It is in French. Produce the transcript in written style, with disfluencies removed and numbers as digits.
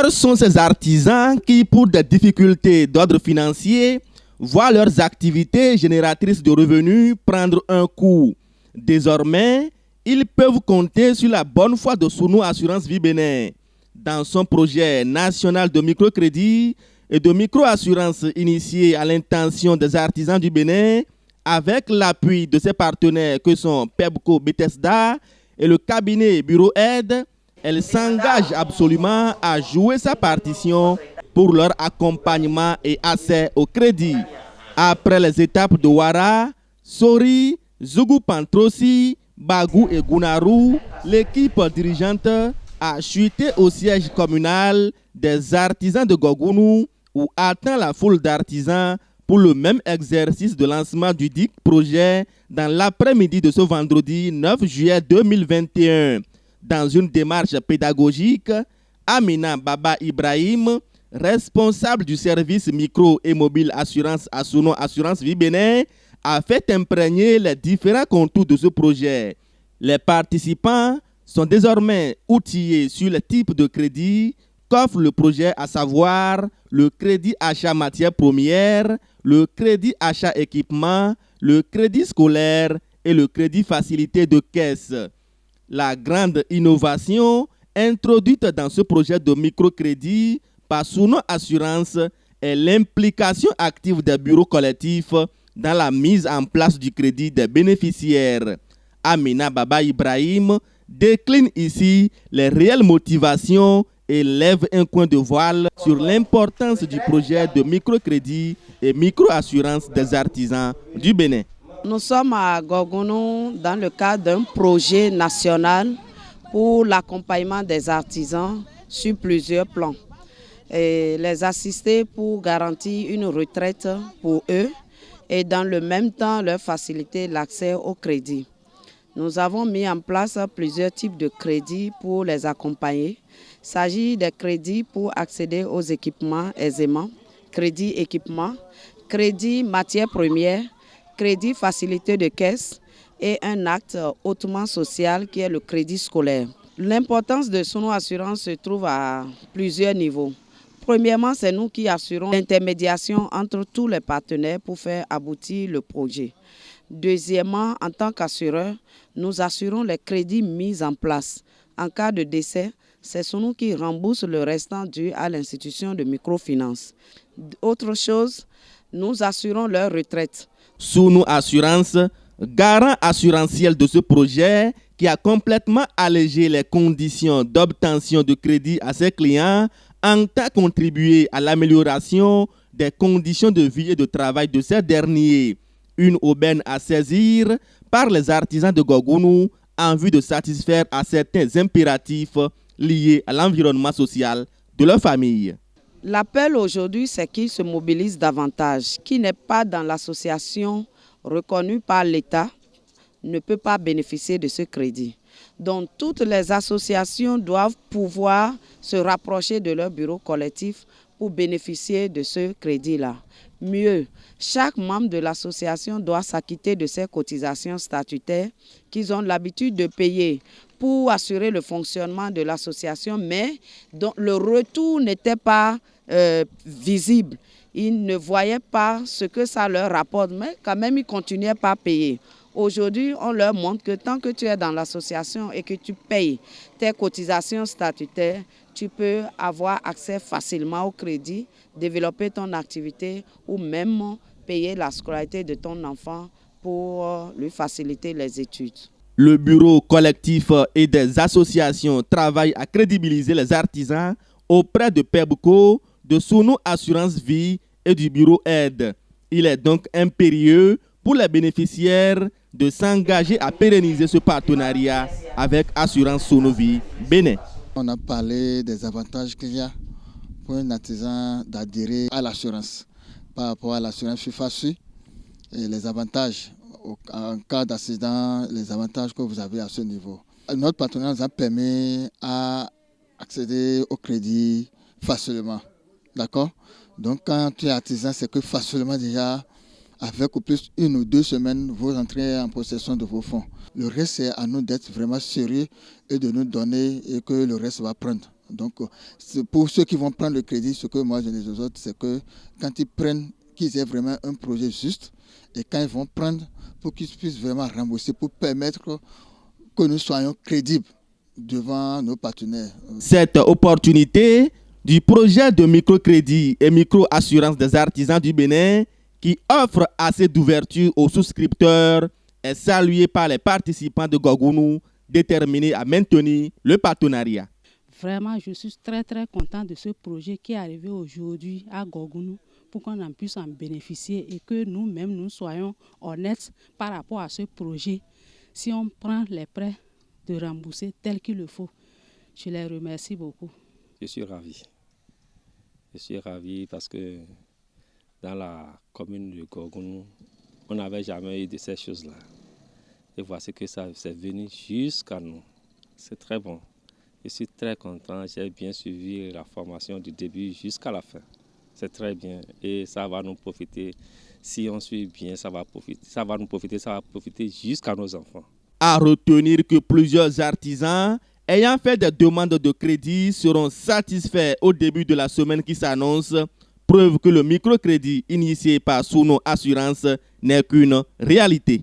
Quels sont ces artisans qui, pour des difficultés d'ordre financier, voient leurs activités génératrices de revenus prendre un coup? Désormais, ils peuvent compter sur la bonne foi de Sounou Assurance Vie Bénin. Dans son projet national de microcrédit et de microassurance initié à l'intention des artisans du Bénin, avec l'appui de ses partenaires que sont Pebco Bethesda et le cabinet Bureau Aide, elle s'engage absolument à jouer sa partition pour leur accompagnement et accès au crédit. Après les étapes de Ouara, Sori, Zougou Pantrosi, Bagou et Gounaru, l'équipe dirigeante a chuté au siège communal des artisans de Gogounou où attend la foule d'artisans pour le même exercice de lancement du dit projet dans l'après-midi de ce vendredi 9 juillet 2021. Dans une démarche pédagogique, Amina Baba Ibrahim, responsable du service micro et mobile assurance à Sounou Assurance Vie Bénin, a fait imprégner les différents contours de ce projet. Les participants sont désormais outillés sur le type de crédit qu'offre le projet, à savoir le crédit achat matières premières, le crédit achat équipement, le crédit scolaire et le crédit facilité de caisse. La grande innovation introduite dans ce projet de microcrédit par Sounou Assurance est l'implication active des bureaux collectifs dans la mise en place du crédit des bénéficiaires. Amina Baba Ibrahim décline ici les réelles motivations et lève un coin de voile sur l'importance du projet de microcrédit et microassurance des artisans du Bénin. Nous sommes à Gogounou dans le cadre d'un projet national pour l'accompagnement des artisans sur plusieurs plans. Et les assister pour garantir une retraite pour eux et dans le même temps leur faciliter l'accès au crédit. Nous avons mis en place plusieurs types de crédits pour les accompagner. Il s'agit des crédits pour accéder aux équipements aisément, crédit équipement, crédit matières premières, crédit facilité de caisse et un acte hautement social qui est le crédit scolaire. L'importance de Sounou Assurance se trouve à plusieurs niveaux. Premièrement, c'est nous qui assurons l'intermédiation entre tous les partenaires pour faire aboutir le projet. Deuxièmement, en tant qu'assureur, nous assurons les crédits mis en place. En cas de décès, c'est Sounou qui rembourse le restant dû à l'institution de microfinance. Autre chose, nous assurons leur retraite. Sounou Assurance, garant assurantiel de ce projet qui a complètement allégé les conditions d'obtention de crédit à ses clients, entend contribuer à l'amélioration des conditions de vie et de travail de ces derniers. Une aubaine à saisir par les artisans de Gogounou en vue de satisfaire à certains impératifs liés à l'environnement social de leur famille. L'appel aujourd'hui, c'est qu'ils se mobilisent davantage. Qui n'est pas dans l'association reconnue par l'État ne peut pas bénéficier de ce crédit. Donc toutes les associations doivent pouvoir se rapprocher de leur bureau collectif pour bénéficier de ce crédit-là. Mieux, chaque membre de l'association doit s'acquitter de ses cotisations statutaires qu'ils ont l'habitude de payer pour assurer le fonctionnement de l'association, mais dont le retour n'était pas visible. Ils ne voyaient pas ce que ça leur rapporte, mais quand même ils continuaient pas à payer. Aujourd'hui, on leur montre que tant que tu es dans l'association et que tu payes tes cotisations statutaires, tu peux avoir accès facilement au crédit, développer ton activité ou même payer la scolarité de ton enfant pour lui faciliter les études. Le bureau collectif et des associations travaillent à crédibiliser les artisans auprès de Pebco, de Sounou Assurance Vie et du bureau Aide. Il est donc impérieux pour les bénéficiaires de s'engager à pérenniser ce partenariat avec Assurance Sounou Vie Bénin. On a parlé des avantages qu'il y a pour un artisan d'adhérer à l'assurance par rapport à l'assurance FIFASU et les avantages en cas d'accident, les avantages que vous avez à ce niveau. Notre partenariat nous a permis à accéder au crédit facilement. D'accord? Donc quand tu es artisan, c'est que facilement déjà, avec au plus 1 ou 2 semaines, vous entrez en possession de vos fonds. Le reste, c'est à nous d'être vraiment sérieux et de nous donner et que le reste va prendre. Donc, pour ceux qui vont prendre le crédit, ce que moi je dis aux autres, c'est que quand ils prennent, qu'ils aient vraiment un projet juste, et quand ils vont prendre, pour qu'ils puissent vraiment rembourser, pour permettre que nous soyons crédibles devant nos partenaires. Cette opportunité du projet de microcrédit et micro-assurance des artisans du Bénin, qui offre assez d'ouverture aux souscripteurs, est saluée par les participants de Gogounou, déterminés à maintenir le partenariat. Vraiment, je suis très content de ce projet qui est arrivé aujourd'hui à Gogounou pour qu'on en puisse en bénéficier et que nous-mêmes, nous soyons honnêtes par rapport à ce projet. Si on prend les prêts de rembourser tel qu'il le faut, je les remercie beaucoup. Je suis ravi. Je suis ravi parce que dans la commune de Gogounou, on n'avait jamais eu de ces choses-là. Et voici que ça c'est venu jusqu'à nous. C'est très bon. Je suis très content. J'ai bien suivi la formation du début jusqu'à la fin. C'est très bien et ça va nous profiter. Si on suit bien, ça va nous profiter, ça va profiter jusqu'à nos enfants. À retenir que plusieurs artisans ayant fait des demandes de crédit seront satisfaits au début de la semaine qui s'annonce, preuve que le microcrédit initié par Souno Assurance n'est qu'une réalité.